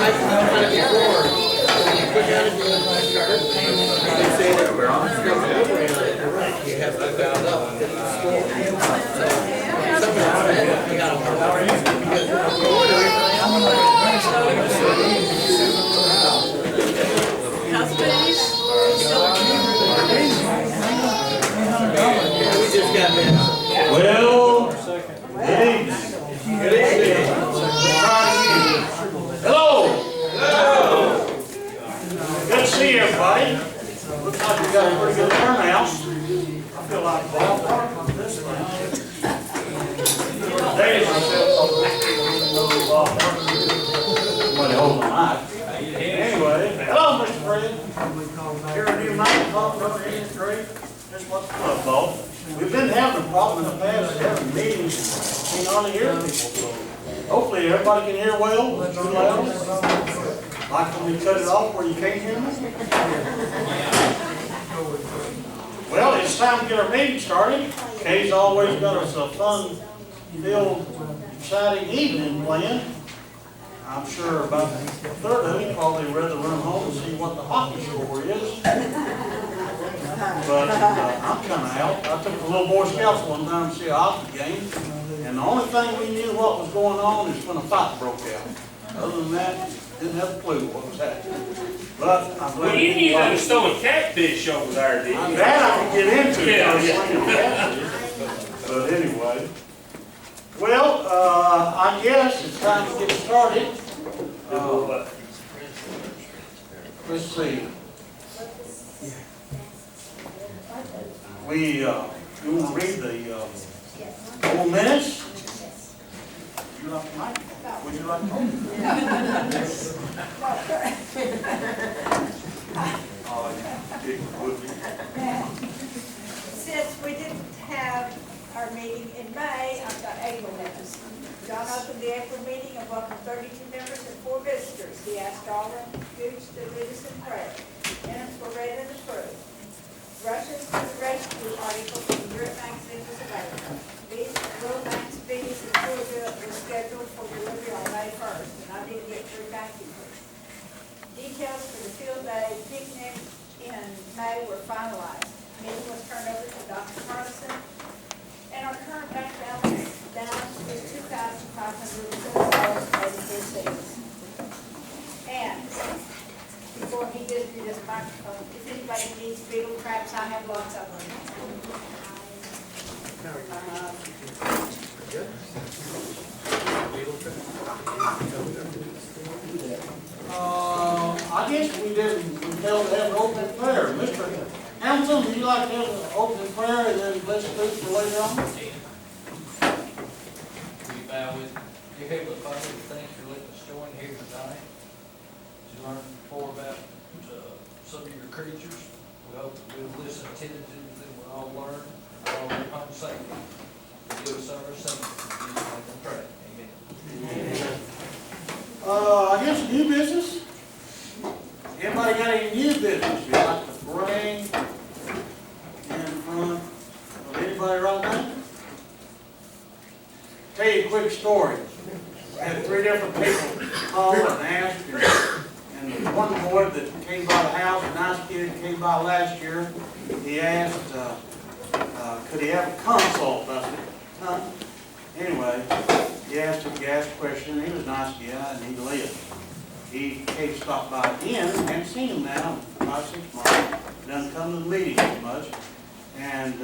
Well, good evening. Hello. Hello. Good to see everybody. Looks like we got a pretty good turnout. I feel like ballpark on this thing. Days myself somebody holding the mic. Anyway, hello, Mr. Fred. Here a new microphone over here is great. That's what's the club. We've been having a problem in the past having meetings, you know, to hear people. So hopefully everybody can hear well. Too loud. Like when we cut it off where you can't hear me. Well, it's time to get our meeting started. Kay's always got us a fun-filled, exciting evening planned. I'm sure about a third of you probably rather run home and see what the hockey score is. But I'm kind of out. I took the little Boy Scouts one time to see a hockey game, and the only thing we knew what was going on is when a fight broke out. Other than that, didn't have a clue what was happening. But I'm glad. Well, you knew there was throwing catfish over there, didn't you? That I can get into. Yeah. But anyway, well, I guess it's time to get started. Let's see. You want to read the old minutes? Would you like the microphone? Would you like to hold Since we didn't have our meeting in May, I've got April minutes. John opened the April meeting and welcomed 32 members and 4 visitors. He asked Darwin, Gooch to lead us in prayer. Minutes were read and approved. Rushes to the rescue article from the Europe magazine was available. These Will Banks fees in Georgia were scheduled for delivery on May 1st, and I did get 3 banking fees. Details for the field day picnic in May were finalized. Meeting was turned over to Dr. Carlson, and our current bank balance is $2,506.84. And before he gives me this microphone, if anybody needs beetle traps, I have lots of them. I guess we failed to have an opening prayer. Mr. Hamilton, would you like to have an opening prayer and then let's do it for later on? Will you bow with me? Dear Heavenly Father, we thank you for letting us join here tonight to learn more about some of your creatures. We hope that we'll listen attentively and we'll all learn, all learn home safely. Give us our safety. In Jesus' name we pray. Amen. I guess new business. Anybody got any new business you'd like to bring in front of anybody right now? Tell you a quick story. I had 3 different people call and ask, and the one boy that came by the house, a nice kid came by last year, he asked, could he have a consult? I said, huh? Anyway, he asked a gas question, he was a nice guy, and he lived. He came stopped by again, hadn't seen him now in 5-6 months, doesn't come to the meetings as much, and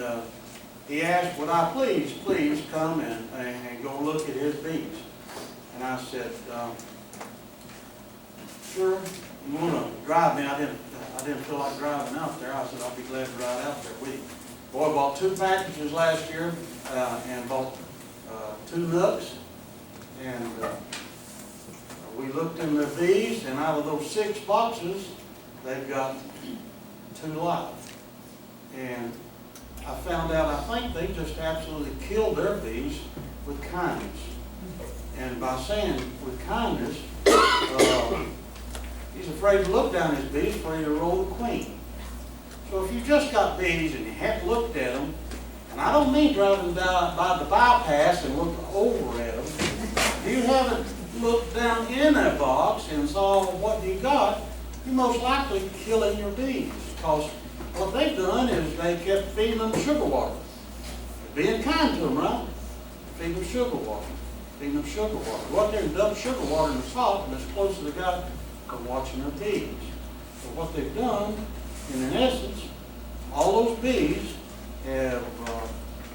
he asked, would I please come and go look at his bees? And I said, sure, you want to drive me? I didn't feel like driving out there. I said, I'll be glad to ride out there with you. Boy, I bought 2 packages last year and bought 2 nooks. And we looked in their bees, and out of those 6 boxes, they've got 2 live. And I found out, I think they just absolutely killed their bees with kindness. And by saying with kindness, he's afraid to look down his bees, afraid to roll the queen. So if you just got bees and you haven't looked at them, and I don't mean driving down by the bypass and look over at them, if you haven't look down in that box and saw what you got, you're most likely killing your bees. Because what they've done is they kept feeding them sugar water. Being kind to them, right? Feed them sugar water. Feed them sugar water. Go out there and dump sugar water in the salt, and as close as they got to watching their bees. So what they've done, in essence, all those bees have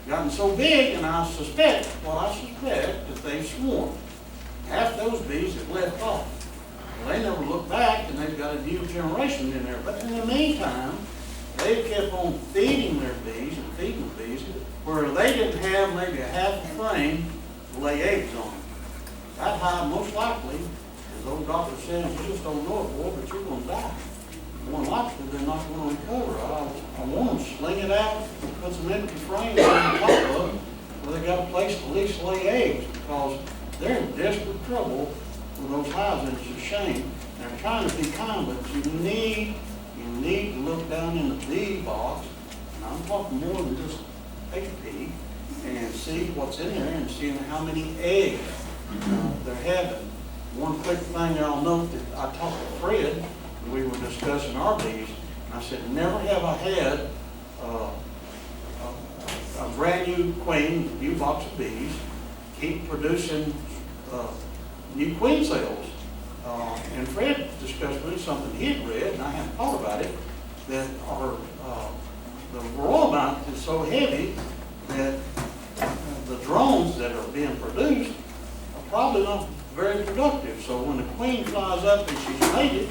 gotten so big, and I suspect that they've swarmed. Half those bees have left off. Well, they never look back, and they've got a new generation in there. But in the meantime, they've kept on feeding their bees and feeding the bees, where they didn't have maybe a half a frame to lay eggs on. That hive, most likely, as old doctor says, you just don't know it, boy, but you're going to die. More likely, they're not going to recover. I want them to sling it out, put some empty frames on the top of it, where they got a place to at least lay eggs, because they're in desperate trouble with those hives, and it's a shame. They're trying to be kind, but you need to look down in the bee box, and I'm talking more than just take a peek, and see what's in there and see how many eggs they're having. One quick thing I'll note that I talked to Fred, and we were discussing our bees, and I said, never have I had a brand new queen, new box of bees, keep producing new queen cells. And Fred discussed with me something he had read, and I hadn't thought about it, that the varroa amount is so heavy that the drones that are being produced are probably not very productive. So when the queen flies up and she's mated,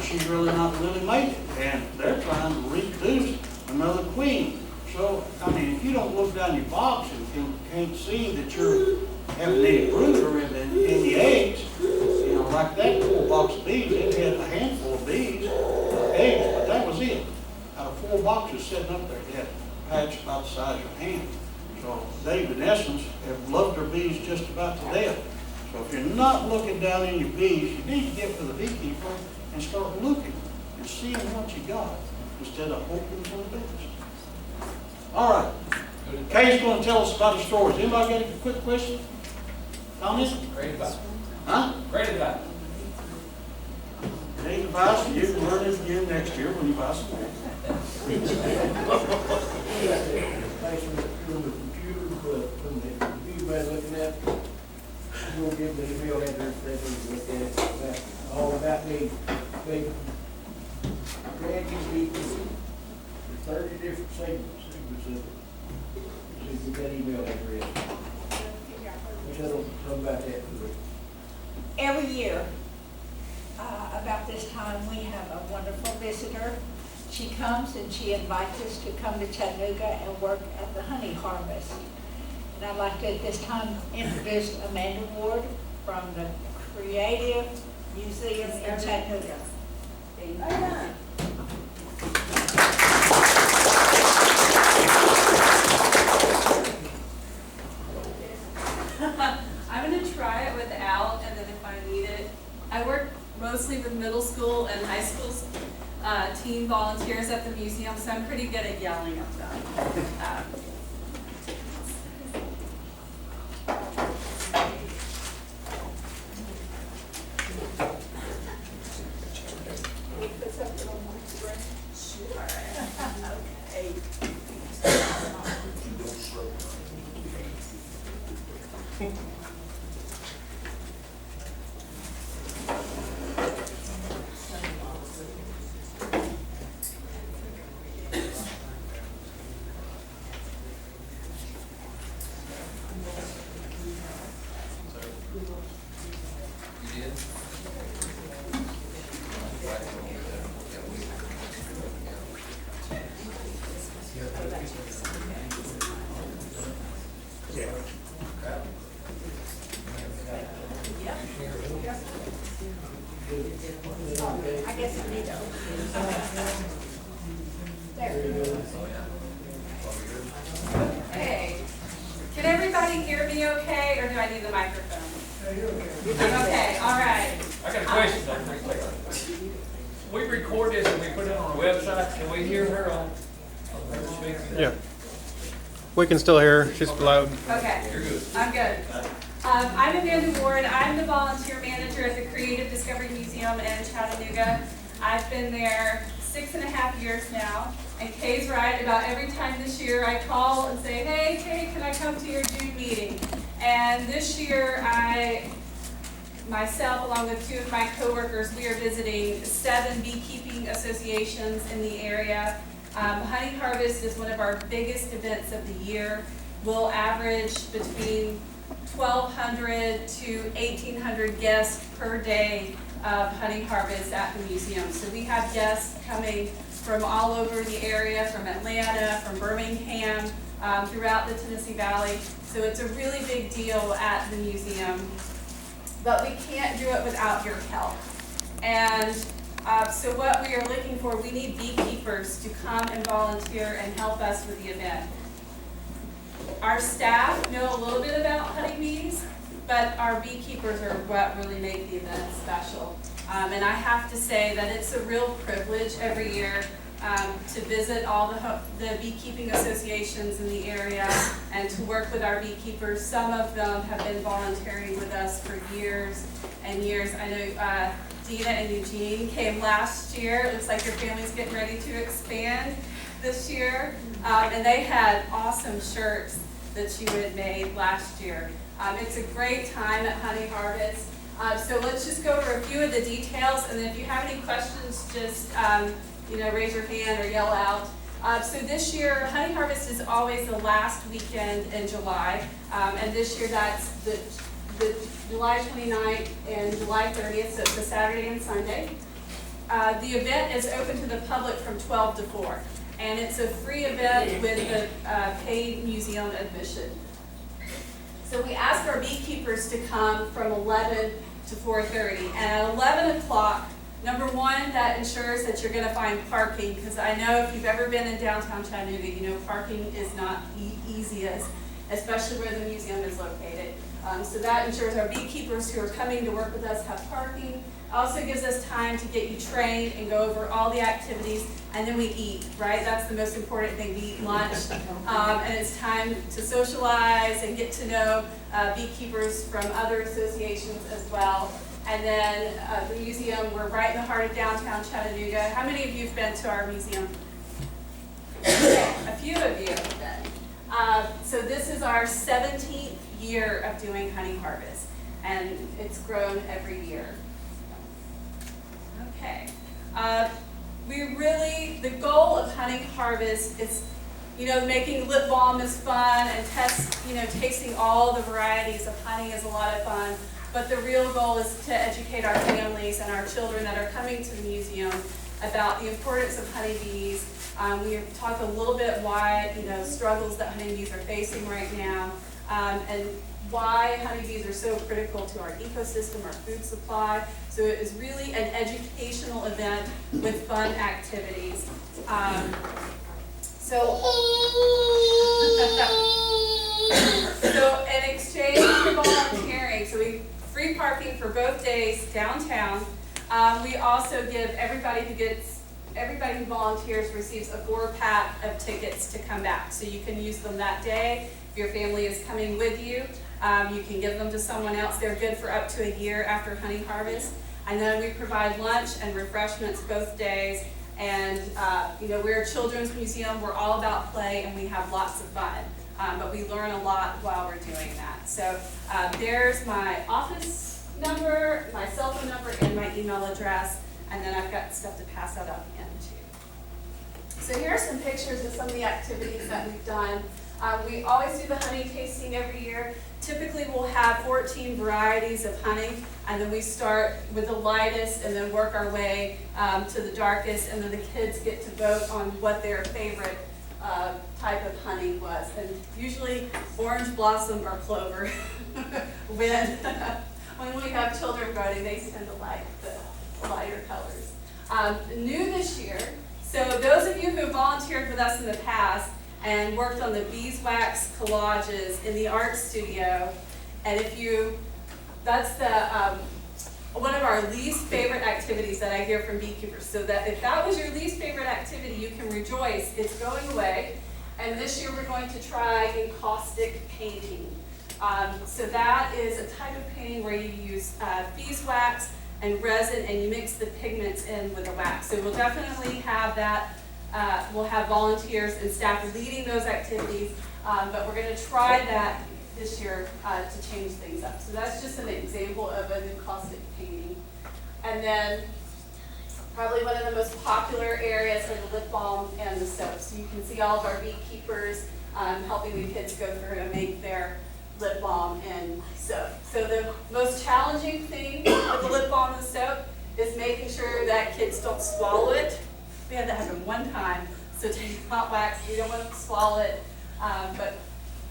she's really not really mated, and they're trying to reproduce another queen. So, I mean, if you don't look down your box and can't see that you're having any brood or any eggs, you know, like that poor box of bees, it had a handful of bees, eggs, but that was it. Out of 4 boxes sitting up there, it had a patch about the size of your hand. So they, in essence, have loved their bees just about to death. So if you're not looking down in your bees, you need to get to the beekeeper and start looking and seeing what you got instead of hoping for the best. All right. Kay's going to tell us about the stories. Anybody got a quick question? Comment? Great advice. Huh? Great advice. Great advice. You can learn it again next year when you buy some more. Thanks for the computer, but from the view by looking at, you'll give me the email address, that we look at it. That's all about me. They grant you people 30 different segments of it. So you get that email address. Which I don't know about that. Every year, about this time, we have a wonderful visitor. She comes and she invites us to come to Chattanooga and work at the honey harvest. And I'd like to at this time introduce Amanda Ward from the Creative Museum in Chattanooga. I'm going to try it without, and then if I need it. I work mostly with middle school and high school teen volunteers at the museum, so I'm pretty good at yelling at them. I guess I need to. There. Okay. Can everybody hear me okay, or do I need the microphone? Okay, all right. I got a question though, real quick. We record this and we put it on our website. Can we hear her on her speaker? Yeah. We can still hear her. She's loud. Okay. You're good. I'm good. I'm Amanda Ward. I'm the volunteer manager at the Creative Discovery Museum in Chattanooga. I've been there 6.5 years now. And Kay's right, about every time this year I call and say, hey, Kay, can I come to your June meeting? And this year myself, along with 2 of my coworkers, we are visiting 7 beekeeping associations in the area. Honey Harvest is one of our biggest events of the year. We'll average between 1,200 to 1,800 guests per day of honey harvest at the museum. So we have guests coming from all over the area, from Atlanta, from Birmingham, throughout the Tennessee Valley. So it's a really big deal at the museum. But we can't do it without your help. And so what we are looking for, we need beekeepers to come and volunteer and help us with the event. Our staff know a little bit about honeybees, but our beekeepers are what really make the event special. And I have to say that it's a real privilege every year to visit all the beekeeping associations in the area and to work with our beekeepers. Some of them have been volunteering with us for years and years. I know Dina and Eugene came last year. It looks like your family's getting ready to expand this year. And they had awesome shirts that you had made last year. It's a great time at Honey Harvest. So let's just go over a few of the details, and then if you have any questions, just raise your hand or yell out. So this year, Honey Harvest is always the last weekend in July, and this year that's the July 29th and July 30th, so it's a Saturday and Sunday. The event is open to the public from 12 to 4, and it's a free event with a paid museum admission. So we ask our beekeepers to come from 11 to 4:30, and at 11 o'clock, number one, that ensures that you're going to find parking, because I know if you've ever been in downtown Chattanooga, you know parking is not easiest, especially where the museum is located. So that ensures our beekeepers who are coming to work with us have parking. Also gives us time to get you trained and go over all the activities, and then we eat, right? That's the most important thing. We eat lunch, and it's time to socialize and get to know beekeepers from other associations as well. And then the museum, we're right in the heart of downtown Chattanooga. How many of you have been to our museum? Okay, a few of you have been. So this is our 17th year of doing Honey Harvest, and it's grown every year. Okay. The goal of Honey Harvest is, making lip balm is fun, and tasting all the varieties of honey is a lot of fun. But the real goal is to educate our families and our children that are coming to the museum about the importance of honeybees. We talk a little bit why, struggles that honeybees are facing right now, and why honeybees are so critical to our ecosystem, our food supply. So it is really an educational event with fun activities. So in exchange for volunteering, so we free parking for both days downtown. We also give everybody who volunteers receives a 4-pack of tickets to come back. So you can use them that day. If your family is coming with you, you can give them to someone else. They're good for up to a year after Honey Harvest. And then we provide lunch and refreshments both days. And we're a children's museum. We're all about play, and we have lots of fun. But we learn a lot while we're doing that. So there's my office number, my cell phone number, and my email address. And then I've got stuff to pass out up again too. So here are some pictures of some of the activities that we've done. We always do the honey tasting every year. Typically we'll have 14 varieties of honey, and then we start with the lightest and then work our way to the darkest, and then the kids get to vote on what their favorite type of honey was. And usually orange blossom or clover when we have children voting, they tend to like the lighter colors. New this year, so those of you who volunteered with us in the past and worked on the beeswax collages in the art studio, and that's one of our least favorite activities that I hear from beekeepers. So that if that was your least favorite activity, you can rejoice, it's going away. And this year we're going to try encaustic painting. So that is a type of painting where you use beeswax and resin, and you mix the pigments in with the wax. So we'll definitely have that. We'll have volunteers and staff leading those activities, but we're going to try that this year to change things up. So that's just an example of an encaustic painting. And then probably one of the most popular areas are the lip balm and the soap. So you can see all of our beekeepers helping the kids go through and make their lip balm and soap. So the most challenging thing with the lip balm and the soap is making sure that kids don't swallow it. We had that happen one time, so take hot wax, we don't want to swallow it, but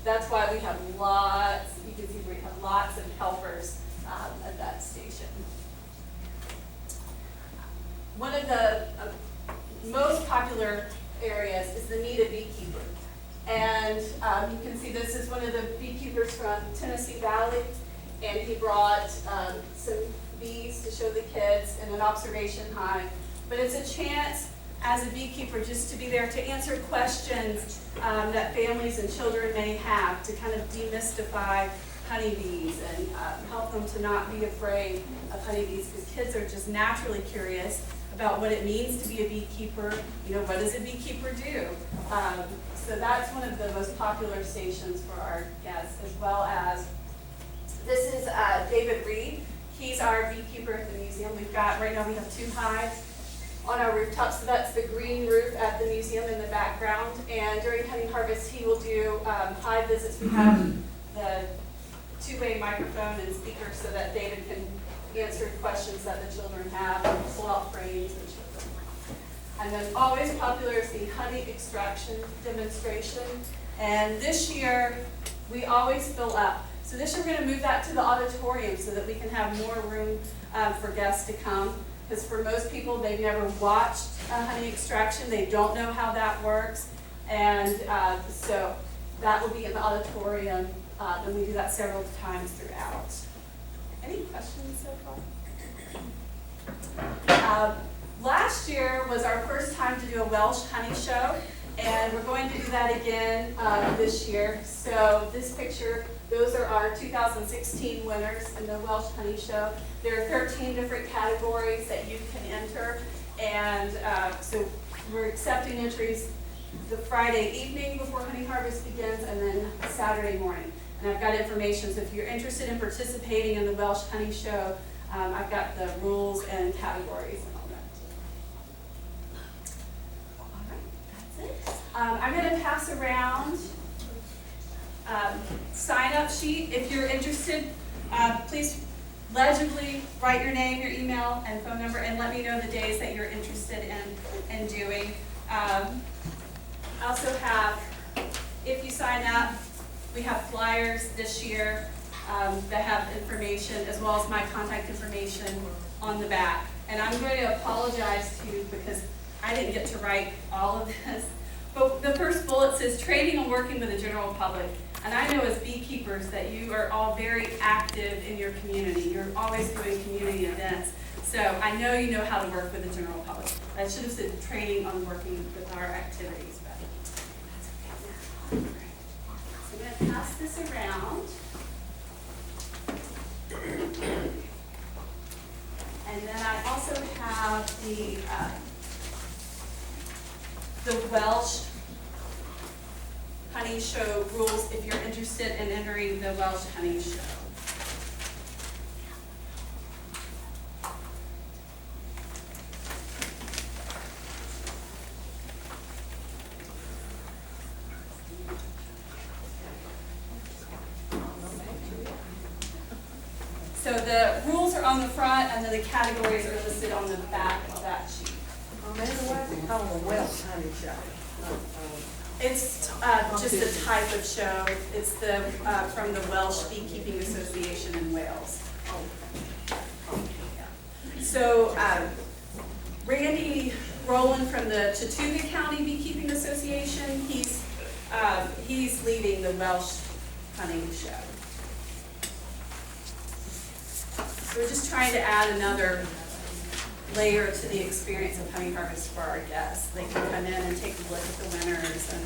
that's why we have lots, you can see we have lots of helpers at that station. One of the most popular areas is the Need a Beekeeper. And you can see this is one of the beekeepers from Tennessee Valley, and he brought some bees to show the kids in an observation hive. But it's a chance as a beekeeper just to be there to answer questions that families and children may have, to kind of demystify honeybees and help them to not be afraid of honeybees, because kids are just naturally curious about what it means to be a beekeeper. You know, what does a beekeeper do? So that's one of the most popular stations for our guests, as well as, this is David Reed. He's our beekeeper at the museum. We've got, right now we have 2 hives on our rooftop, so that's the green roof at the museum in the background. And during honey harvest, he will do hive visits. We have the 2-way microphone and speaker so that David can answer questions that the children have, and pull out frames and show them. And then always popular is the honey extraction demonstration. And this year, we always fill up. So this year we're going to move that to the auditorium so that we can have more room for guests to come. Because for most people, they've never watched a honey extraction. They don't know how that works. And so that will be in the auditorium. And we do that several times throughout. Any questions so far? Last year was our first time to do a Welsh honey show, and we're going to do that again this year. So this picture, those are our 2016 winners in the Welsh honey show. There are 13 different categories that you can enter, and so we're accepting entries the Friday evening before honey harvest begins, and then Saturday morning. And I've got information, so if you're interested in participating in the Welsh honey show, I've got the rules and categories and all that. All right, that's it. I'm going to pass around sign-up sheet. If you're interested, please legibly write your name, your email, and phone number, and let me know the days that you're interested in doing. I also have, if you sign up, we have flyers this year that have information, as well as my contact information on the back. And I'm going to apologize to you because I didn't get to write all of this. But the first bullet says training and working with the general public. And I know as beekeepers that you are all very active in your community. You're always doing community events. So I know you know how to work with the general public. I should have said training on working with our activities, but that's okay now. So I'm going to pass this around. And then I also have the Welsh honey show rules if you're interested in entering the Welsh honey show. So the rules are on the front, and then the categories are listed on the back of that sheet. Why is it called a Welsh honey show? It's just a type of show. It's the from the Welsh Beekeeping Association in Wales. So Randy Rowland from the Chattanooga County Beekeeping Association, he's leading the Welsh honey show. So we're just trying to add another layer to the experience of honey harvest for our guests. They can come in and take a look at the winners. And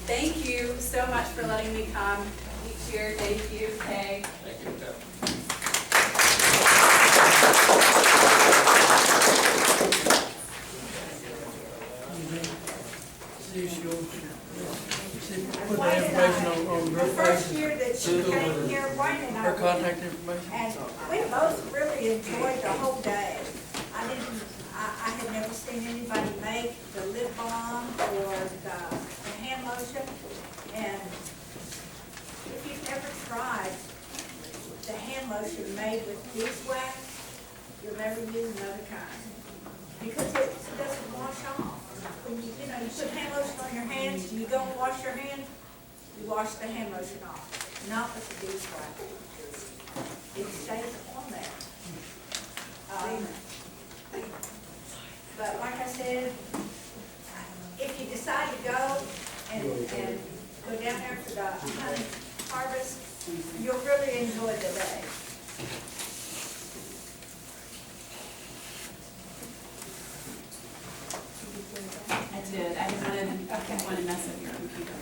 Thank you so much for letting me come each year. Thank you, Kay. Thank you, Cal. See if she'll, put the information on The her first face, year that she came here, Wayne and I, her contact information. and we both really enjoyed the whole day. I had never seen anybody make the lip balm or the hand lotion. And if you've ever tried the hand lotion made with beeswax, you'll never use another kind. Because it doesn't wash off. When you know, you put hand lotion on your hands, you go and wash your hands, you wash the hand lotion off, not with the beeswax. It stays on there. But like I said, if you decide to go and go down there for the honey harvest, you'll really enjoy the day. I did. I didn't want to mess up your computer.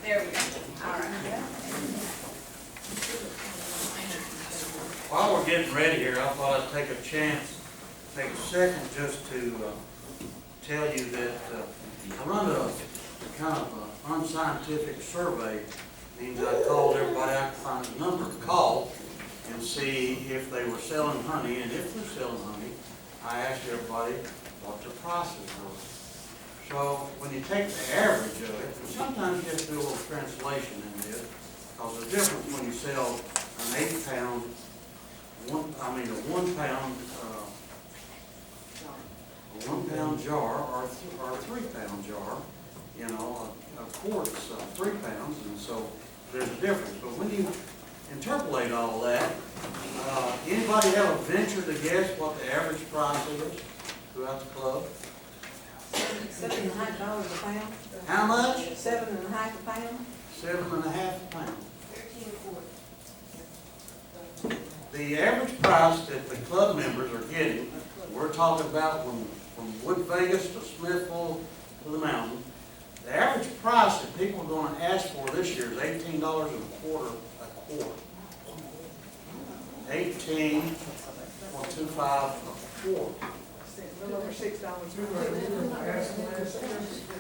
There we go. All right. While we're getting ready here, I thought I'd take a chance, take a second just to tell you that I run a kind of unscientific survey. Means I called everybody out to find a number to call and see if they were selling honey, and if they're selling honey, I asked everybody what their prices were. So when you take the average of it, and sometimes you have to do a little translation in this, because the difference when you sell an 8-pound, a 1-pound jar or a 3-pound jar, you know, a quart's 3 pounds, and so there's a difference. But when you interpolate all that, anybody have a venture to guess what the average price is throughout the club? $7.50 a pound. How much? $7.50 a pound. 7.5 a pound. The average price that the club members are getting, we're talking about from Wood Vegas to Smithville to the mountain, the average price that people are going to ask for this year is $18.25 a quart. $18.25 a quart. A little over $6. We were last year.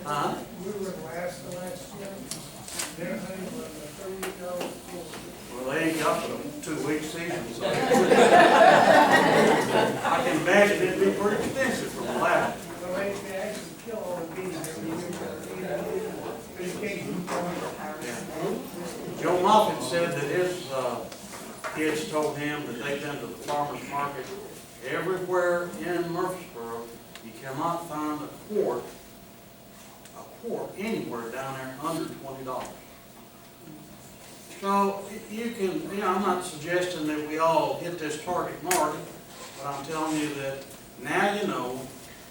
Huh? We were last year. Their honey was $30. Well, they ain't got the 2-week season, so. I can imagine it'd be pretty expensive for the lab. So they actually kill all the bees every year. Joe Moffitt said that his kids told him that they've been to the farmer's market everywhere in Murfreesboro. You cannot find a quart anywhere down there under $20. So you can, I'm not suggesting that we all hit this target market, but I'm telling you that now you know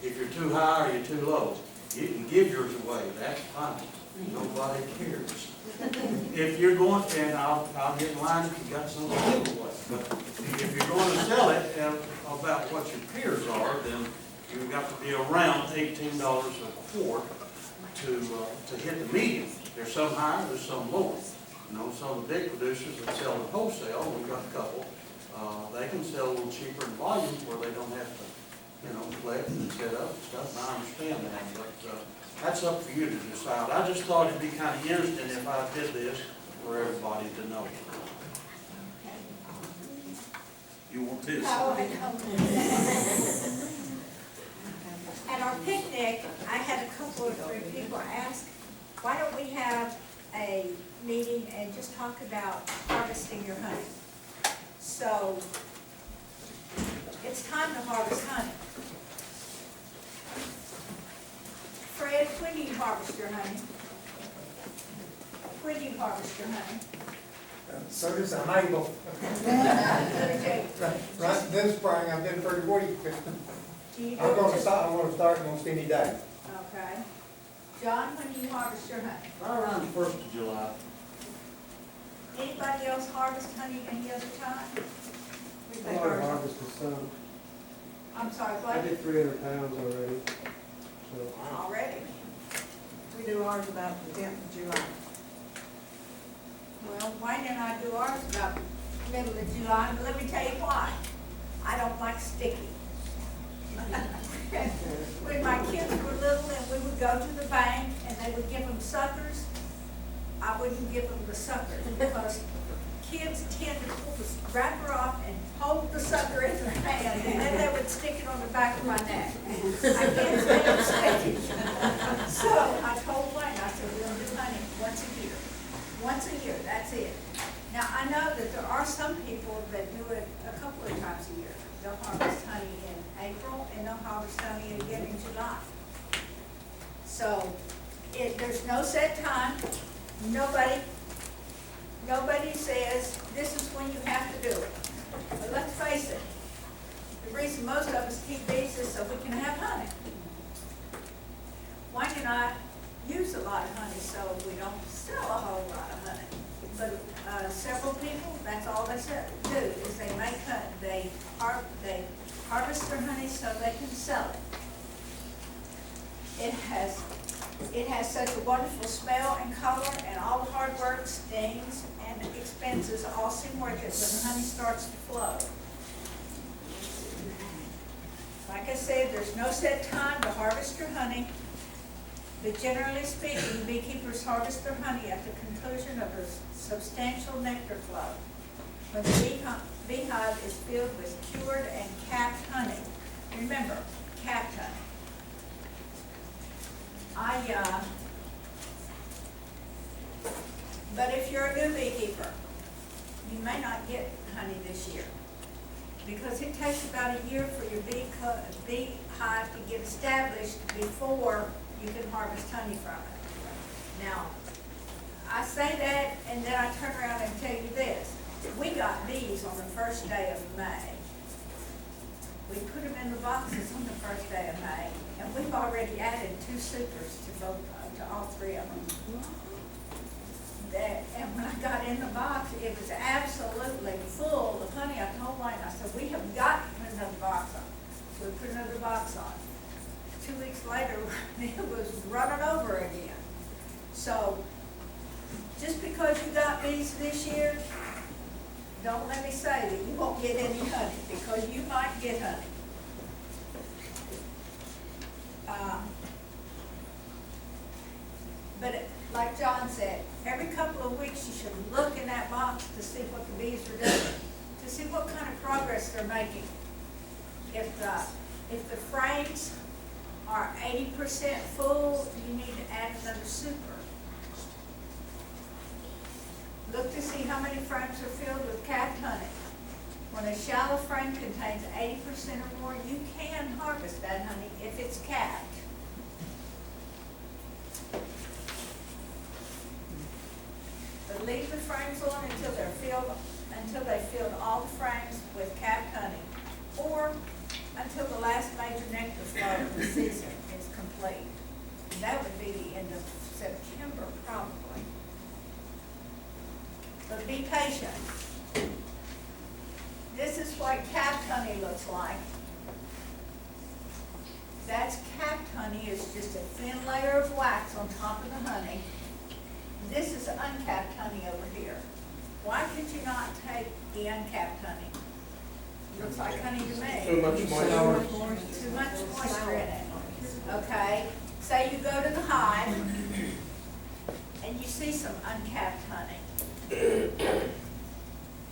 if you're too high or you're too low. You can give yours away, that's fine. Nobody cares. If you're going, and I'll get in line if you got something to give away. But if you're going to sell it about what your peers are, then you've got to be around $18 a quart to hit the median. There's some higher, there's some lower. You know, some of the big producers that sell at wholesale, we've got a couple, they can sell a little cheaper in volume where they don't have to, collect and set up and stuff, and I understand that, but that's up for you to decide. I just thought it'd be kind of interesting if I did this for everybody to know. You want this? At our picnic, I had a couple of 3 people ask, why don't we have a meeting and just talk about harvesting your honey? So, it's time to harvest honey. Fred, when do you harvest your honey? When do you harvest your honey? So does I'm able. Okay. Right this spring, I've been pretty weak. Do you do I'm it gonna just- start almost any day. Okay. John, when do you harvest your honey? Right around the 1st of July. Anybody else harvest honey any other time? I already harvested some. I'm sorry, I what? did 300 pounds already. So, Already? We do ours about the 10th of July. Well, Wayne and I do ours about middle of July, but let me tell you why. I don't like sticky. When my kids were little and we would go to the bank and they would give them suckers, I wouldn't give them the suckers because kids tend to pull the wrapper off and hold the sucker in their hand and then they would stick it on the back of my neck. I can't stand sticky. So I told Wayne, I said, we'll do honey once a year. Once a year, that's it. Now, I know that there are some people that do it a couple of times a year. They'll harvest honey in April and they'll harvest honey again in July. So, there's no set time. Nobody says this is when you have to do it. But let's face it, the reason most of us keep bees is so we can have honey. Wayne and I use a lot of honey, so we don't sell a whole lot of honey. But several people, that's all they do, is they make honey. They harvest their honey so they can sell it. It has such a wonderful smell and color, and all the hard work, stings, and expenses all seem worth it when the honey starts to flow. Like I said, there's no set time to harvest your honey, but generally speaking, beekeepers harvest their honey at the conclusion of a substantial nectar flow, when the beehive is filled with cured and capped honey. Remember, capped honey. But if you're a new beekeeper, you may not get honey this year because it takes about a year for your beehive to get established before you can harvest honey from it. Now, I say that and then I turn around and tell you this. We got bees on the first day of May. We put them in the boxes on the first day of May, and we've already added 2 supers to all 3 of them. And when I got in the box, it was absolutely full of honey. I told Wayne, I said, we have got to put another box on. So we put another box on. 2 weeks later, it was running over again. So, just because you got bees this year, don't let me say that you won't get any honey, because you might get honey. But like John said, every couple of weeks you should look in that box to see what the bees are doing, to see what kind of progress they're making. If the frames are 80% full, you need to add another super. Look to see how many frames are filled with capped honey. When a shallow frame contains 80% or more, you can harvest that honey if it's capped. But leave the frames on until they filled all the frames with capped honey, or until the last major nectar flow of the season is complete. And that would be the end of September, probably. But be patient. This is what capped honey looks like. That's capped honey. It's just a thin layer of wax on top of the honey. This is uncapped honey over here. Why could you not take the uncapped honey? Looks like honey to me. Too much moisture. Too much moisture in it. Okay, say you go to the hive and you see some uncapped honey.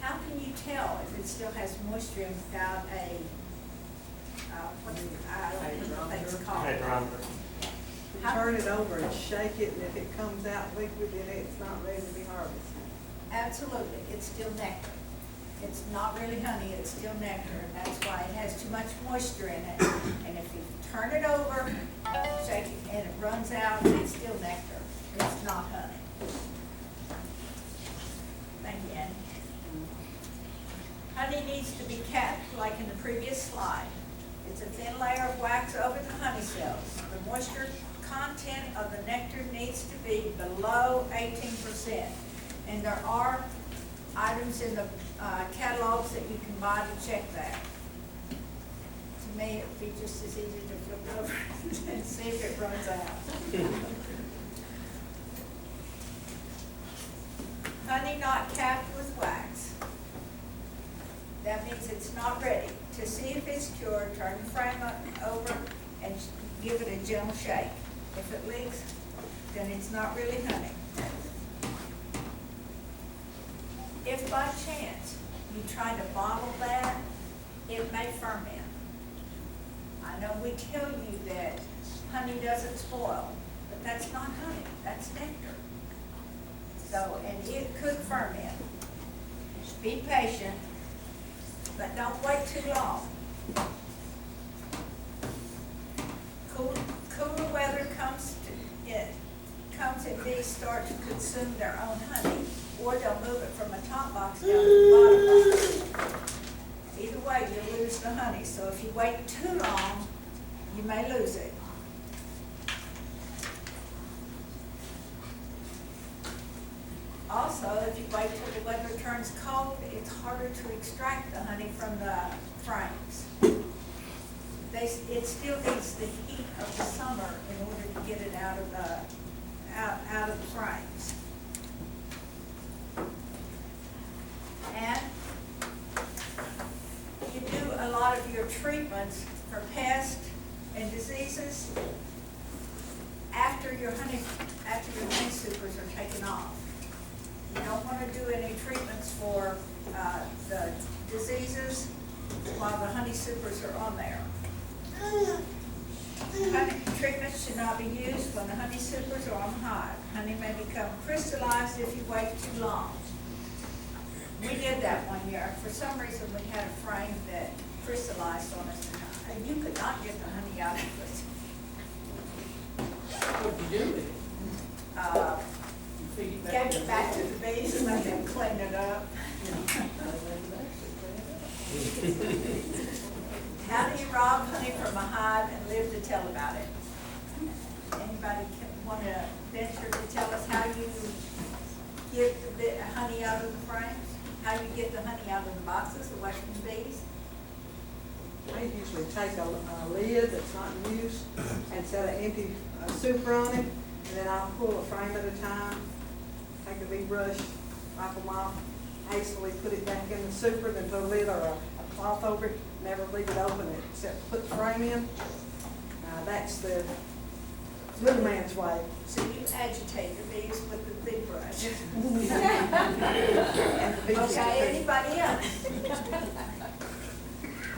How can you tell if it still has moisture without a, I don't know what it's called. Hydrometer. You turn it over and shake it, and if it comes out liquid, then it's not ready to be harvested. Absolutely, it's still nectar. It's not really honey, it's still nectar, and that's why it has too much moisture in it. And if you turn it over, shake it, and it runs out, it's still nectar. It's not honey. Thank you, Annie. Honey needs to be capped like in the previous slide. It's a thin layer of wax over the honey cells. The moisture content of the nectar needs to be below 18%. And there are items in the catalogs that you can buy to check that. To me, it would be just as easy to flip over and see if it runs out. honey not capped with wax. That means it's not ready. To see if it's cured, turn the frame over and give it a gentle shake. If it leaks, then it's not really honey. If by chance you try to bottle that, it may ferment. I know we tell you that honey doesn't spoil, but that's not honey, that's nectar. So, and it could ferment. Be patient, but don't wait too long. Cooler weather comes and bees start to consume their own honey, or they'll move it from a top box down to the bottom box. Either way, you'll lose the honey, so if you wait too long, you may lose it. Also, if you wait till the weather turns cold, it's harder to extract the honey from the frames. It still needs the heat of the summer in order to get it out of the frames. And you do a lot of your treatments for pests and diseases after your honey supers are taken off. You don't want to do any treatments for the diseases while the honey supers are on there. Honey treatments should not be used when the honey supers are on the hive. Honey may become crystallized if you wait too long. We did that one year. For some reason, we had a frame that crystallized on us, and you could not get the honey out of it. What'd you do with it? You feed it back Gave it back to the bees and let them clean it up. How do you rob honey from a hive and live to tell about it? Anybody want to venture to tell us how you get the honey out of the frames? How you get the honey out of the boxes away from the bees? I usually take a lid that's not in use and set an empty super on it, and then I'll pull a frame at a time, take a big brush, wipe them off, hastily put it back in the super, then put a lid or a cloth over it, never leave it open except put the frame in. That's the little man's way. So you agitate the bees with the big brush. And the bees Okay, anybody else?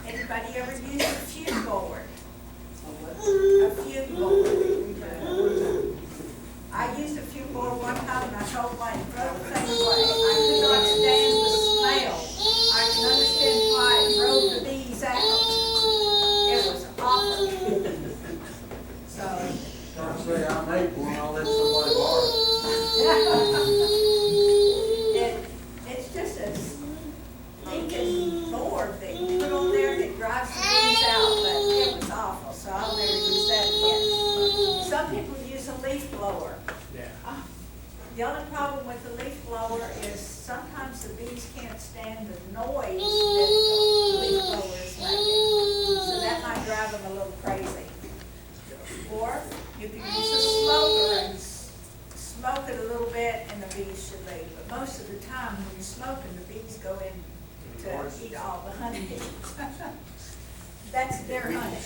Anybody ever use a fume board? A fume board. I used a fume board one time and I told my throw the thing away. I could not stand the smell. I can understand why it drove the bees out. It was awful. So. I say I made one, I'll let somebody borrow It's just a stinking board that you put on there that drives the bees out, but it was awful, so I'll never use that again. Some people use a leaf blower. Yeah. The only problem with the leaf blower is sometimes the bees can't stand the noise that the leaf blower is making, so that might drive them a little crazy. Or you can use a smoker and smoke it a little bit and the bees should leave. But most of the time when you're smoking, the bees go in to eat all the honey. That's their honey.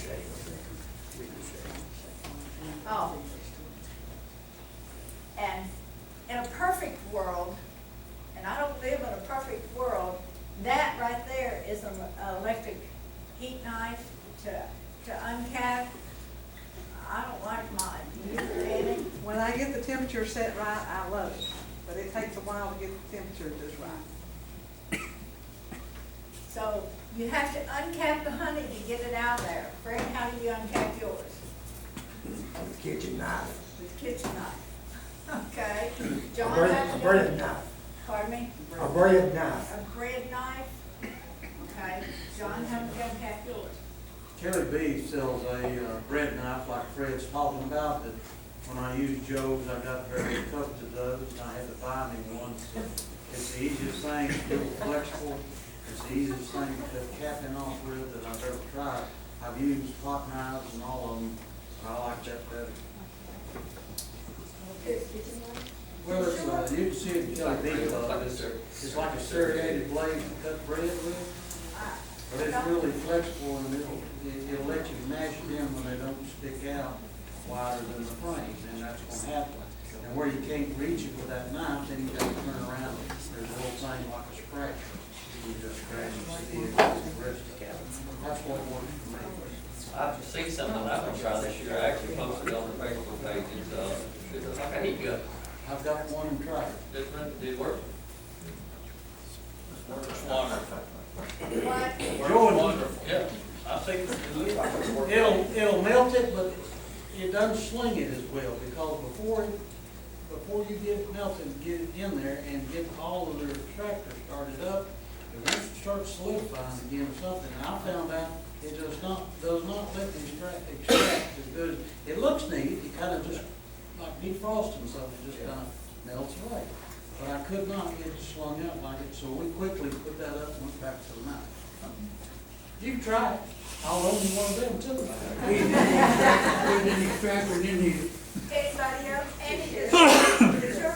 Oh. And in a perfect world, and I don't live in a perfect world, that right there is an electric heat knife to uncap. I don't like mine. Do you, Danny? When I get the temperature set right, I love it, but it takes a while to get the temperature just right. So you have to uncap the honey to get it out there. Fred, how do you uncap yours? With kitchen knife. With kitchen knife. Okay. John, A how do you? bread knife. Pardon me? A bread knife. A bread knife? Okay. John, how do you uncap yours? Kelly B sells a bread knife like Fred's talking about, that when I use Joe's, I got very couple of those, and I had to buy me one. So it's the easiest thing, it's real flexible, it's the easiest thing to cap in off with that I've ever tried. I've used pot knives and all of them, but I like that better. Kitchen knife? Well, it's, you can see it in Kelly Bee Club, it's like a serrated blade to cut bread with. But it's really flexible and it'll let you mash them when they don't stick out wider than the frames, and that's gonna happen. And where you can't reach it with that knife, then you gotta turn around, there's a little thing like a scratcher. You just scratch and see it, it's the rest of it. That's what works for me. I've seen something I'm gonna try this year, I actually posted on the Facebook page, it's like a heat gun. I've got one and tried. Did it work? It's wonderful. Wonderful, yeah. I think it looks like it's working. It'll melt it, but it doesn't sling it as well, because before you get it melted, get it in there and get all of their extractors started up, and once it starts solidifying again or something, and I found out it does not let the extract as good. It looks neat, it kind of just like defrosting something, it just kind of melts away. But I could not get it slung out like it, so we quickly put that up and went back to the knife. You can try it. I'll own you one of them too. We didn't extract, we didn't need it. Anybody else? Any, does your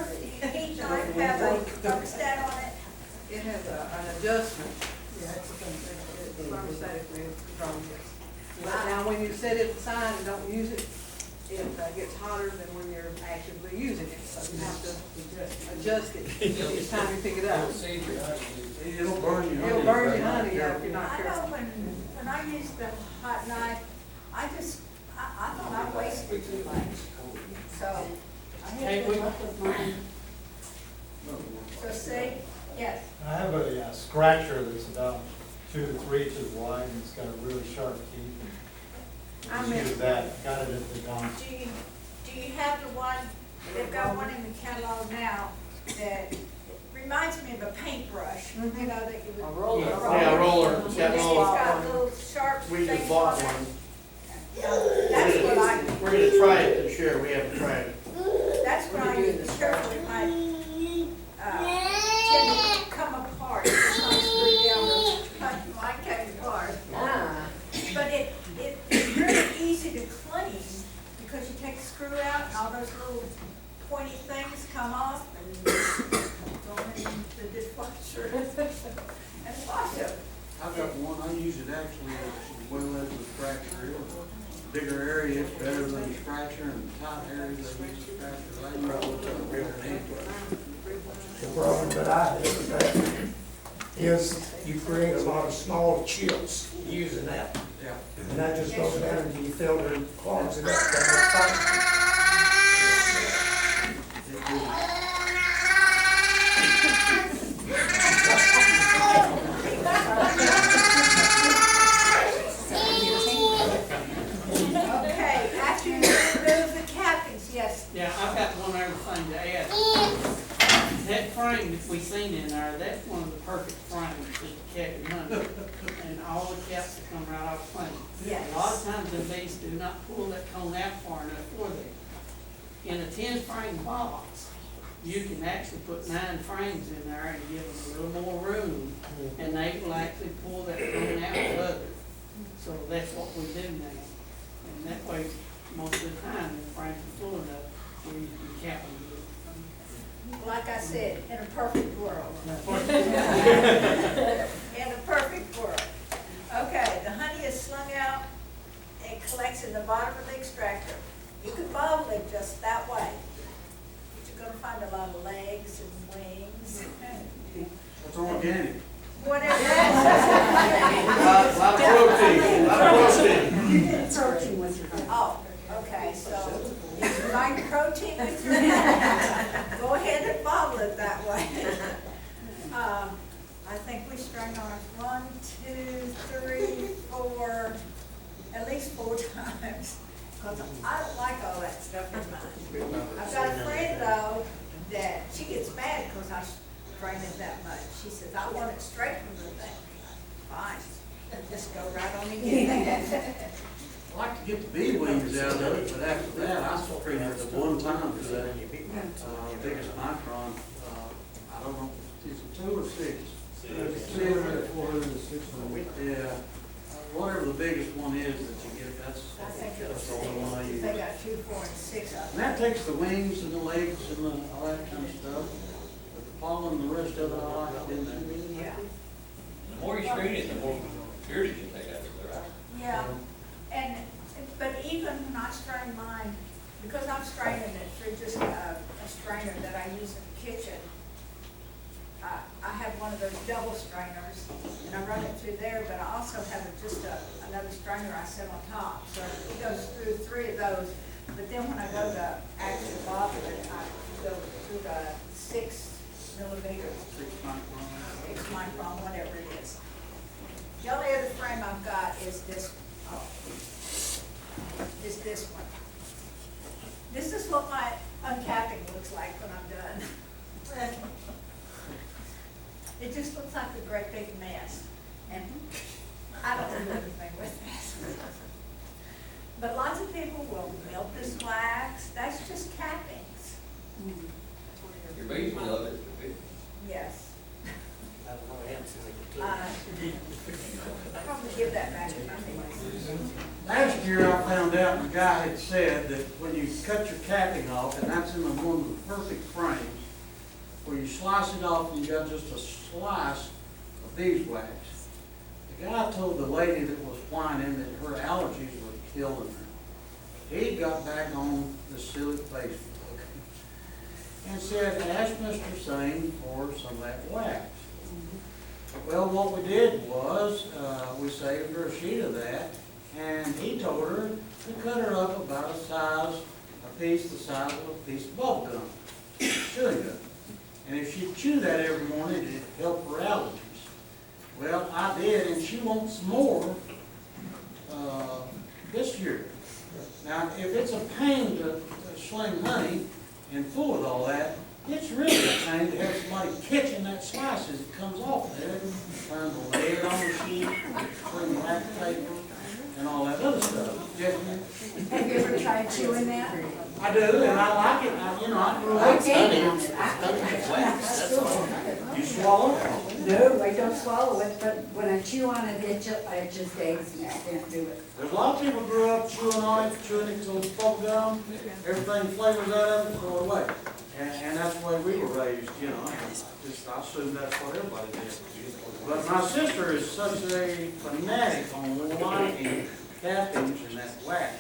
heat knife have a thermostat on it? It has an adjustment. Yeah, it's thermostatically controlled, yes. Now, when you set it aside and don't use it, it gets hotter than when you're actively using it, so you have to adjust it each time you pick it up. It'll burn you. It'll burn your honey out if you're not I know careful. when I used the hot knife, I thought I wasted too much. So I had to look at mine. So see, yes, I have a scratcher that's about 2 to 3 inches wide, and it's got a really sharp teeth. I And mean- use that, got it at the dump. do you have the one, they've got one in the catalog now that reminds me of a paintbrush, you know, that you would. A roller. Yeah, a roller. It's got And it's little- got little sharp We just things bought on it. one. That's what We're gonna try it this year, we haven't tried it. that's what I use, be careful, it might, tend to come apart, it's not screwed down, but mine came apart. But it's really easy to clean, because you take the screw out and all those little pointy things come off and throw them in the dishwasher and wash them. I've got one, I use it actually as well as the scratcher. Bigger areas better than the scratcher, and tight areas I use the scratcher. I use it bigger than The problem that I have with that is you create a lot of small chips using that. Yeah. And that just goes down into your filter and clogs it up. That Okay, after you remove the cappings, yes, Yeah, I've got one other thing to add. That frame that we seen in there, that's one of the perfect frames for catching honey. And all the caps that come right off clean. yes. A lot of times the bees do not pull that cone out far enough for them. In a 10-frame box, you can actually put 9 frames in there and give them a little more room, and they will actually pull that cone out further. So that's what we do now. And that way, most of the time, the frames are full enough where you can cap them. Like I said, in a perfect world. In a perfect world. Okay, the honey is slung out, it collects in the bottom of the extractor. You can bottle it just that way, but you're gonna find a lot of legs and wings, That's organic. whatever. Lot of protein, lot of protein. Oh, okay, so if you like protein with your honey, go ahead and bottle it that way. I think we strung ours 1, 2, 3, 4, at least 4 times. Because I don't like all that stuff in mine. I've got a friend though, that she gets mad because I strain it that much. She says, I want it straight from the thing. Fine, just go right on again. I like to get the bee wings out of it, but after that, I sprayed it the one time for that, biggest micron, I don't know, is it 2 or 6? 400 to 600. Yeah, whatever the the biggest one is that you get, that's the only one I use. They got 2, 4, and 6 of And them. that takes the wings and the legs and all that kind of stuff. But the pollen and the rest of it, I like it in there. Yeah. The more you screen it, the more purity you take out of it, right? Yeah, and, but even when I strain mine, because I'm straining it through just a strainer that I use in the kitchen, I have one of those double strainers, and I run it through there, but I also have another strainer I set on top, so it goes through 3 of those. But then when I go to actually bottle it, I go through the 6 millimeter, 6 micron, whatever it is. The only other frame I've got is this one. This is what my uncapping looks like when I'm done. It just looks like a great big mess, and I don't do anything with this. But lots of people will melt this wax. That's just cappings. Your bees will love it. Yes. I don't know, I'll probably give that back to my family. Last year I found out the guy had said that when you cut your capping off, and that's in one of the perfect frames, where you slice it off and you got just a slice of beeswax. The guy told the lady that was whining that her allergies were killing her. He got back on the silly Facebook and said, ask Mr. Singh for some of that wax. Well, what we did was, we saved her a sheet of that, and he told her to cut her up about a piece the size of a piece of bubble gum, chewing gum. And if she'd chew that every morning, it'd help her allergies. Well, I did, and she wants more this year. Now, if it's a pain to sling honey and fool with all that, it's really a pain to have somebody catching that slice as it comes off there, trying to lay it on the sheet, clean black paper, and all that other stuff. Yes, ma'am? Have you ever tried chewing that? I do, and I like it. I grew up You swallow it? No, I don't swallow it, but when I chew on it, it just eggs me. I can't do it. There's a lot of people grew up chewing on it, chewing it till it's bubble gum, everything flavors out of it, throw it away. And that's the way we were raised, you know. I assume that's what everybody did. But my sister is such a fanatic on liking cappings and that wax.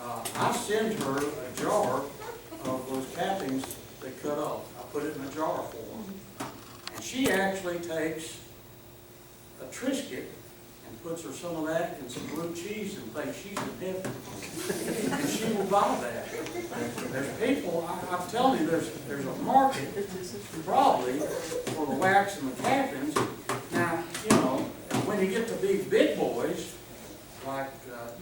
I send her a jar of those cappings they cut off. I put it in a jar for her. And she actually takes a Triscuit and puts her some of that and some blue cheese and thinks she's in heaven. And she will buy that. There's people, I'm telling you, there's a market probably for the wax and the cappings. Now, you know, when you get to these big boys, like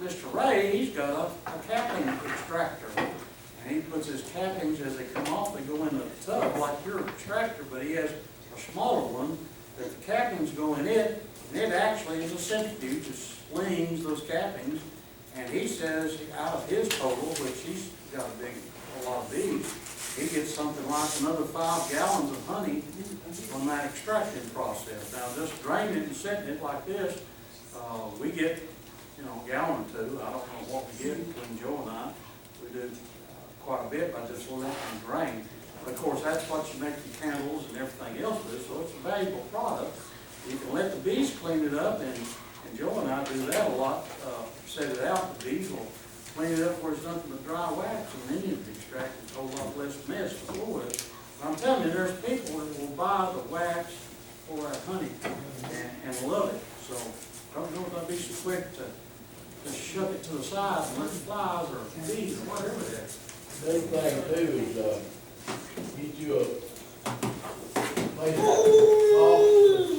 Mr. Ray, he's got a capping extractor. And he puts his cappings, as they come off, they go in the tub like your extractor, but he has a smaller one that the cappings go in it, and it actually is a centrifuge. It slings those cappings, and he says out of his total, which he's got a lot of bees, he gets something like another 5 gallons of honey from that extraction process. Now, just draining it and setting it like this, we get, you know, a gallon or 2. I don't know what we get between Joe and I. We do quite a bit by just letting it drain. But of course, that's what you make your candles and everything else with, so it's a valuable product. You can let the bees clean it up, and Joe and I do that a lot, set it out. The bees will clean it up where it's nothing but dry wax, and then you can extract a whole lot less mess before it. But I'm telling you, there's people that will buy the wax for that honey and love it. So I don't know if I'd be so quick to just shove it to the side and let the flies or bees or whatever it is. Big thing too is, get you a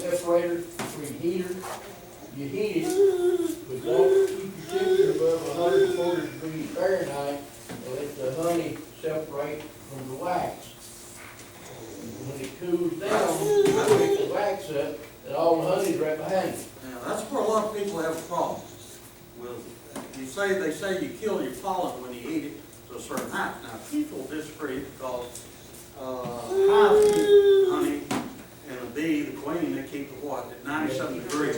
separator between heater. You heat it, but don't keep your temperature above 140 degrees Fahrenheit and let the honey separate from the wax. And when it cools down, you pick the wax up and all the honey's right behind it. Now, that's where a lot of people have a problem with. They say you kill your pollen when you eat it to a certain height. Now, people disagree because hive keep honey and the bee, the queen, they keep it what, at 97 degrees.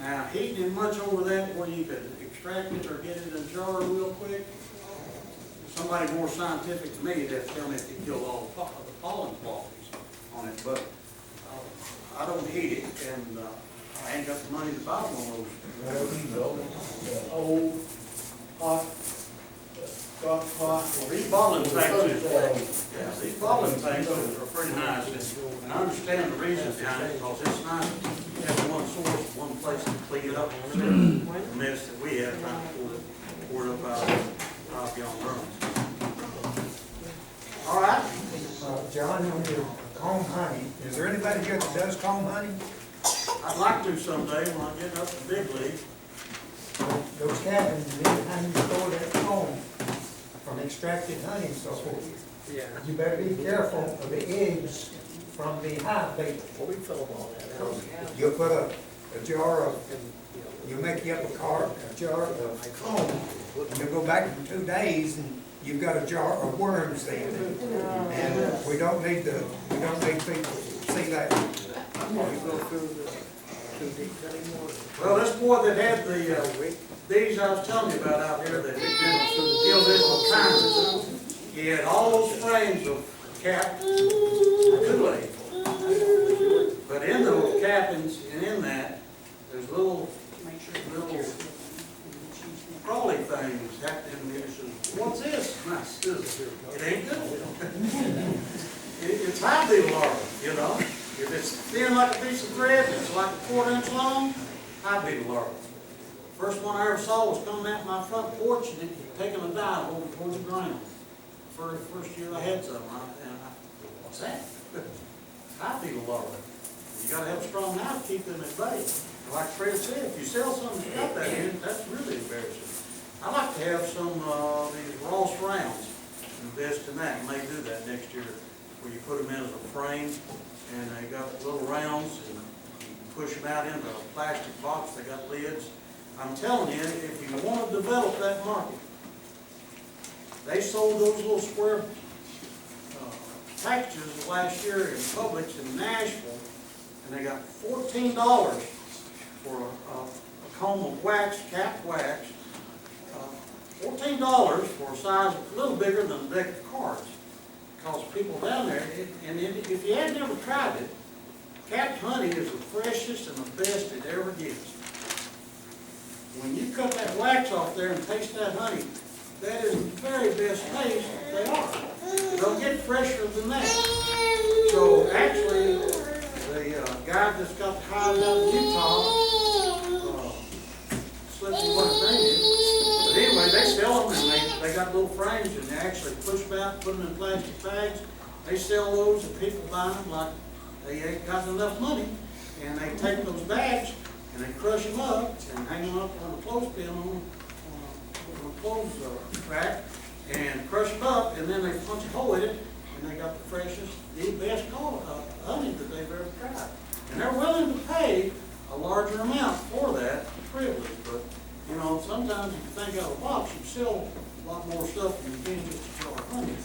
Now, heating it much over that where you could extract it or get it in a jar real quick, somebody more scientific than me would have to tell me if it killed all the pollen qualities on it, but I don't heat it, and I ain't got the money to buy one of those. Old, hot, Scotch pot. Well, these bottling tanks, yeah, these bottling tanks are pretty nice, and I understand the reason behind it, because it's nice to have one source, one place to clean it up, and the mess that we have trying to pour it up out of gallon drums. All right, John, on your comb honey, is there anybody here that does comb honey? I'd like to someday when I get up to big league. Those cabins, anytime you store that comb from extracted honey and so forth, you better be careful of the eggs from the hive bait. You'll put a jar of, you make you up a jar of comb, and you'll go back in 2 days and you've got a jar of worms there. And we don't need people to see that. Well, this boy that had these I was telling you about out here that had been gilded with kindness, he had all those frames of cap Kool-Aid. But in those cappings and in that, there's little crawly things happening. He says, "What's this?" And I says, "It ain't good." It's high beetle larvae, you know. If it's thin like a piece of thread, it's like a 1/4 inch long, high beetle larvae. First one I ever saw was coming out my front porch and it taking a dive over towards the ground. First year I had some, and I what's that? High beetle larvae. You got to have a strong knife to keep them at bay. And like Fred said, if you sell something that's got that in it, that's really embarrassing. I like to have some these Ross rounds. Invest in that. You may do that next year, where you put them in as a frame, and they got little rounds, and you push them out into a plastic box. They got lids. I'm telling you, if you want to develop that market, they sold those little square packages last year in Publix in Nashville, and they got $14 for a comb of wax, cap wax. $14 for a size a little bigger than a deck of cards. Because people down there, if you had never tried it, capped honey is the freshest and the best it ever gets. When you cut that wax off there and taste that honey, that is the very best taste they are. They'll get fresher than that. So actually, the guy that's got the hives out of Utah, slipped me what his name is. But anyway, they sell them, and they got little frames, and they actually push them out, put them in plastic bags. They sell those, and people buy them like they ain't got enough money, and they take those bags and they crush them up and hang them up on a clothespin on a clothes rack and crush them up, and then they punch a hole in it, and they got the freshest, the best honey that they've ever tried. And they're willing to pay a larger amount for that privilege, but you know, sometimes if you think out of the box, you sell a lot more stuff than you can just a jar of honey.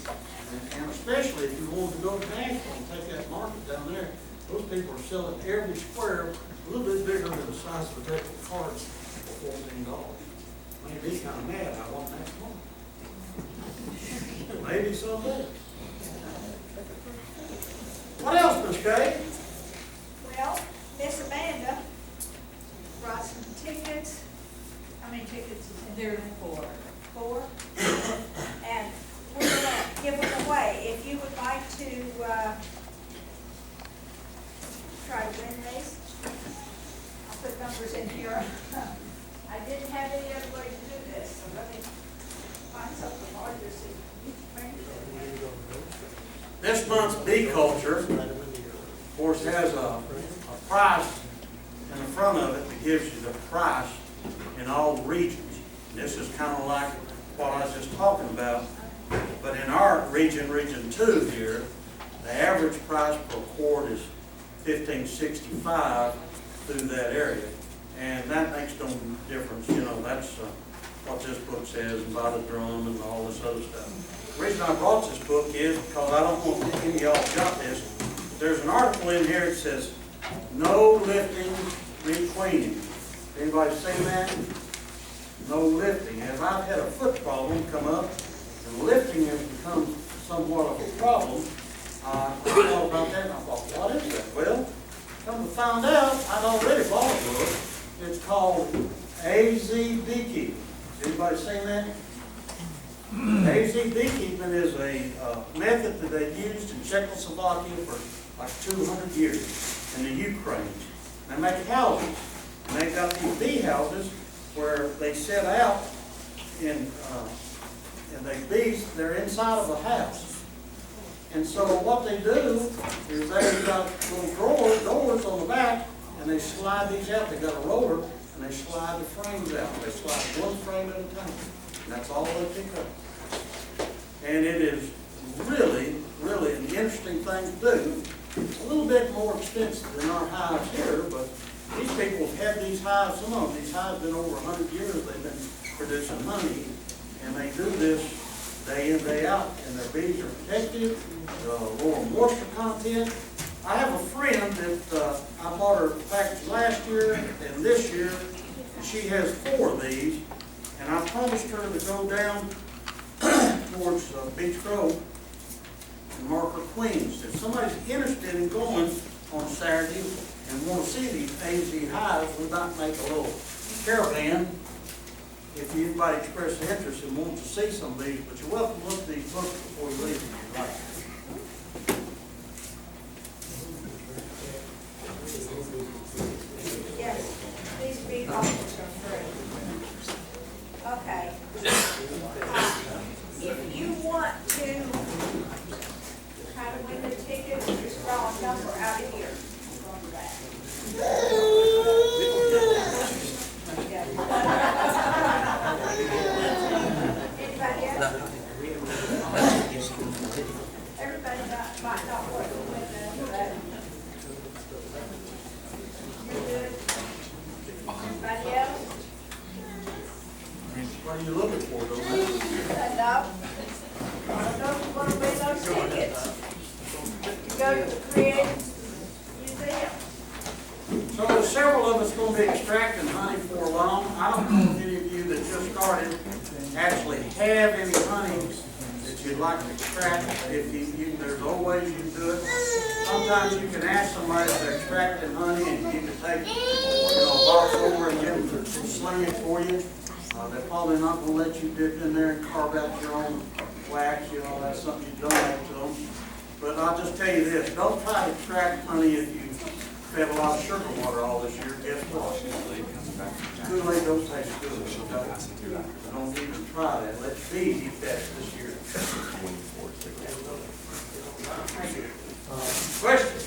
And especially if you want to go to Nashville and take that market down there, those people are selling every square a little bit bigger than the size of a deck of cards for $14. Maybe kind of mad I want that more. Maybe someday. What else, Miss Kay? Well, Miss Amanda brought some tickets. How many tickets is in there? There are 4. 4? And we're gonna give them away. If you would like to, try to win these, I'll put numbers in here. I didn't have any other way to do this, so let me find something larger so you can print it. This month's bee culture, of course, has a price in the front of it that gives you the price in all regions. And this is kind of like what I was just talking about. But in our region, Region 2 here, the average price per quart is $15.65 through that area. And that makes no difference, you know, that's what this book says about a drum and all this other stuff. The reason I brought this book is because I don't want any of y'all got this. There's an article in here that says, no lifting, requeening. Anybody seen that? No lifting. As I've had a foot problem come up, and lifting has become somewhat of a problem, I thought about that and I thought, what is that? Well, come to find out, I'd already bought a book. It's called AZ Beekeepers. Anybody seen that? AZ Beekeeping is a method that they've used in Czechoslovakia for like 200 years in the Ukraine. They make houses, and they've got these bee houses where they set out and they're inside of a house. And so what they do is they've got little doors on the back, and they slide these out. They've got a roller, and they slide the frames out. They slide one frame at a time. And that's all they pick up. And it is really, really an interesting thing to do. It's a little bit more expensive than our hives here, but these people have had these hives, some of these hives have been over 100 years. They've been producing honey, and they do this day in, day out, and their bees are protected, lower moisture content. I have a friend that I bought her package last year and this year, and she has 4 of these, and I promised her to go down towards Beach Grove and mark her queens. If somebody's interested in going on Saturday and want to see these AZ hives, we might make a little caravan. If anybody expresses interest and wants to see some of these, but you're welcome to look at these books before you leave if you'd like. Yes, these big offers are free. Okay. If you want to try to win the ticket, just draw a number out of here. Anybody else? Everybody might not want to win that, but you're good. Anybody else? What are you looking for, though? No. I don't want to win those tickets. You go to the Creative Museum. So there's several of us going to be extracting honey for long. I don't know if any of you that just started actually have any honey that you'd like to extract. If you there's always ways you can do it. Sometimes you can ask somebody if they're extracting honey, and you can take a box over and get them to sling it for you. They're probably not going to let you dip in there and carve out your own wax. That's something you donate to them. But I'll just tell you this: don't try to extract honey if you've had a lot of sugar water all this year. Guess what? Kool-Aid don't taste good. Don't even try that. Let bees eat that this year. Question?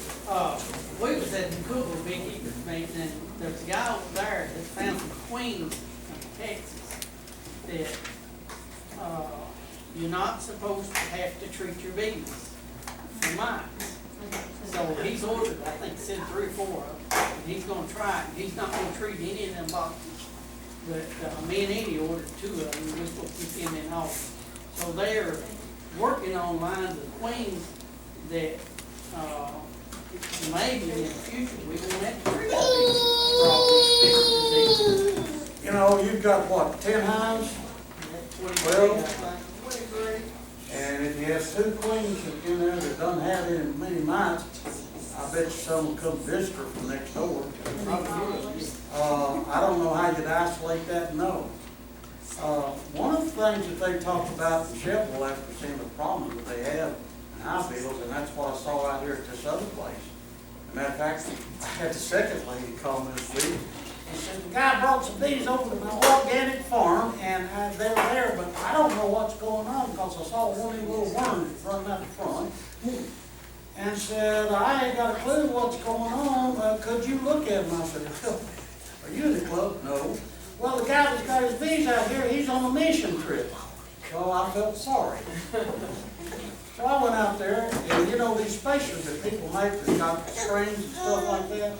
We was at the Chattanooga Beekeepers meeting, and there's a guy over there that found some queens in Texas that, you're not supposed to have to treat your bees for mites. So he's ordered, I think, said 3 or 4 of them, and he's gonna try it, and he's not gonna treat any of them boxes. But, me and Eddie ordered 2 of them, and we're supposed to keep them in August. So they're working on lines of queens that, maybe in the future, we won't have to treat our bees for all these diseases. You've got what, 10 hives? 12? And if you have 2 queens in there that doesn't have any many mites, I bet you some will come visit her from next door. I don't know how you'd isolate that, no. One of the things that they talked about in Sheffield after seeing the problems that they have in hive beetles, and that's what I saw out here at this other place. As a matter of fact, I had the second lady call me this week. He said, the guy brought some bees over to my organic farm, and they were there, but I don't know what's going on because I saw one of these little worms running out the front. And said, I ain't got a clue what's going on. Could you look at him? I said, are you in the club? No. Well, the guy that's got his bees out here, he's on a mission trip. So I felt sorry. So I went out there, and these spacers that people make that got strings and stuff like that,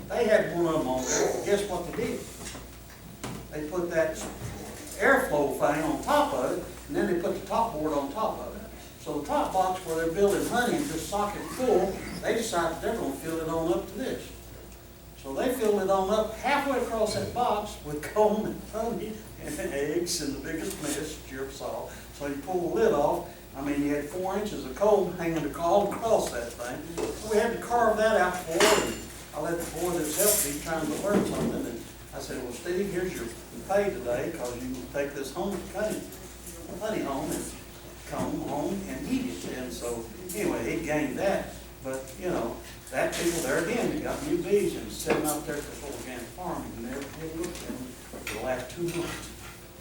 they had one of them on there. Guess what they did? They put that airflow thing on top of it, and then they put the top board on top of it. So the top box where they're building honey is just socket full, they decided they're going to fill it on up to this. So So they filled it on up halfway across that box with comb and honey and eggs and the biggest mess you ever saw. So you pull the lid off. I mean, you had 4 inches of comb hanging all across that thing. So we had to carve that out for her. And I let the boy that's helped me trying to learn something. And I said, well, Steve, here's your pay today because you take this home to honey home and come home and eat it. And so, anyway, he gained that. But, you know, that people there again, they got new bees and sitting out there at this organic farm and never had looked at them for the last 2 months.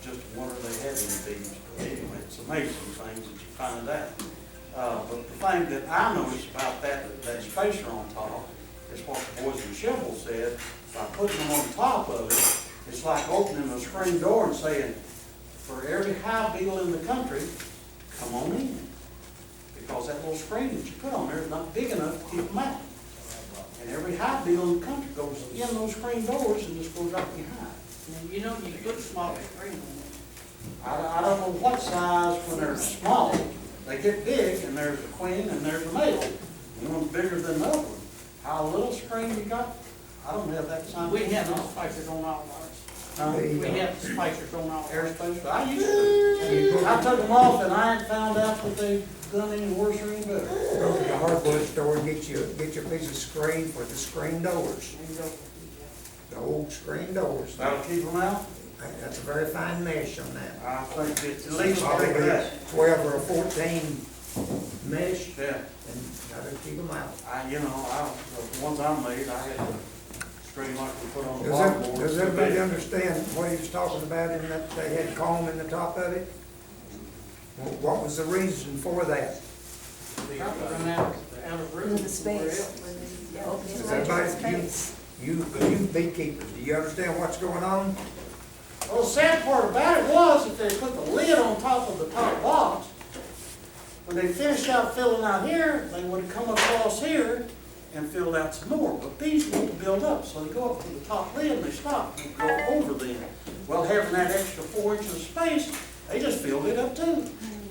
Just wonder they had any bees. But anyway, it's amazing things that you find out. But the thing that I noticed about that spacer on top is what the boys in Shovel said. By putting them on top of it, it's like opening a screen door and saying, for every hive beetle in the country, come on in. Because that little screen that you put on there is not big enough to keep them out. And every hive beetle in the country goes in those screen doors and just goes right behind. And you know, you put small screen on it. I don't know what size when they're small. They get big and there's a queen and there's a male. And one's bigger than the other one. How little screen you got, I don't have that size. We have no spacers on all ours. We have spacers on all Air ours. spacer, I used to. I took them off and I ain't found out that they've done any worse or any better. Go to the hardware store and get you a piece of screen for the screen doors. The old screen doors. That'll keep them out? That's a very fine mesh on that. I think it's at least Probably like that. 12 or 14 mesh, Yeah. and that'll keep them out. The ones I made, I had to screen like we put on the bottom board. Does everybody understand what he was talking about in that they had comb in the top of it? Well, what was the reason for that? Probably run out of room. The space. Does everybody, you beekeepers, do you understand what's going on? Well, the sad part about it was if they put the lid on top of the top box, when they finished out filling out here, they would have come across here and filled out some more. But these want to build up, so they go up to the top lid and they stop and go over them. Well, having that extra 4 inches of space, they just filled it up too.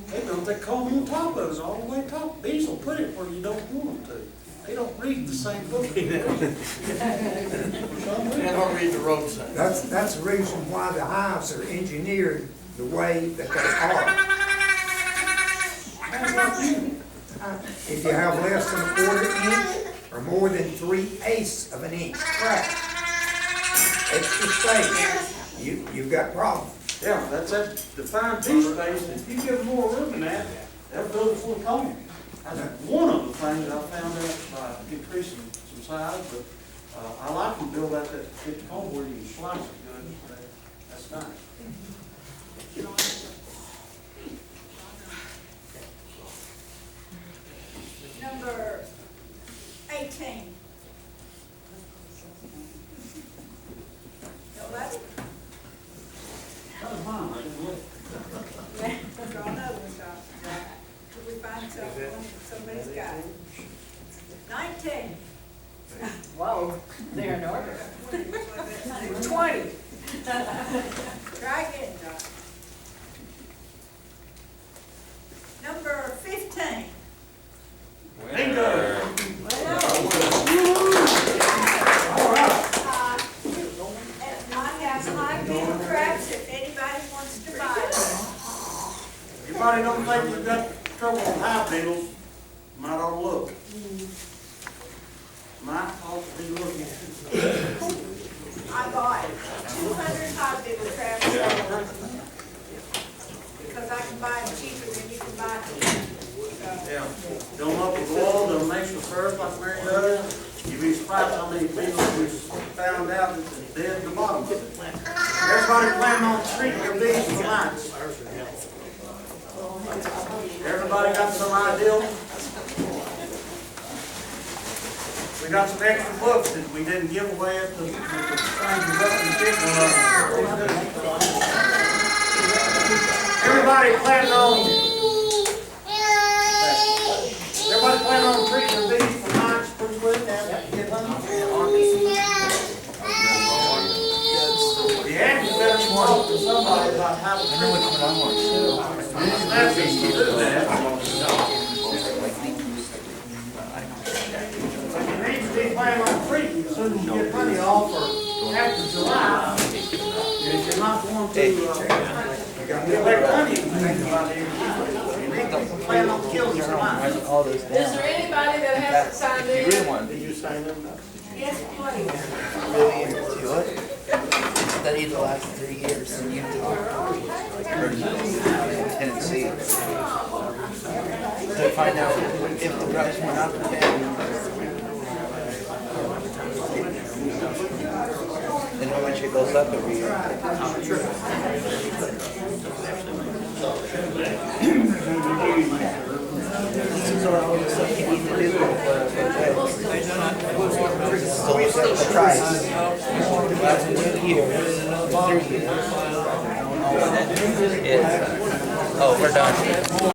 They built that comb on top of it, all the way top. Bees will put it where you don't want them to. They don't read the same book. They don't read the road sign. That's the reason why the hives are engineered the way that they are. If you have less than 1/4 inch or more than 3/8 of an inch crack, extra space, you've got problems. Yeah, that's that defined bee space. If you give them more room than that, they'll build it full of comb. That's one of the things that I found out by increasing some size, but I like to build out that thick comb where you can slice it good. That's nice. Number 18. Nobody? Draw another one, Doc. Could we find somebody's got it? 19. Whoa, they're in order. 20. Try again, Doc. Number 15. Bingo! I have high beetle traps if anybody wants to buy them. Everybody don't think you've got trouble with hive beetles, might ought to look. Might ought to be looking. I bought 200 high beetle traps because I can buy them cheaper than you can buy them. Yeah, fill them up with oil, they'll make the first like Mary does. You'd be surprised how many beetles we found out that's dead at the bottom of it. Everybody planning on treating their bees for mites. Everybody got some idea? We got some extra books that we didn't give away at the Everybody planning on treating their bees for mites pretty quick after you get home? Yeah, you better talk to somebody about how to treat them. That's easy to do that. You need to be planning on treating as soon soon as you get honey off or after July, if you're not going to, collect honey, you think about it, you need to plan on killing some honey. Is there anybody that hasn't signed in? Did you sign them up? Yes, please. Studied the last 3 years in Utah. Tennessee. To find out if the drugs went up or down. And how much it goes up every year. This is all the stuff you need to do for so look at the price. That's a new year, 3 years. Oh, we're done.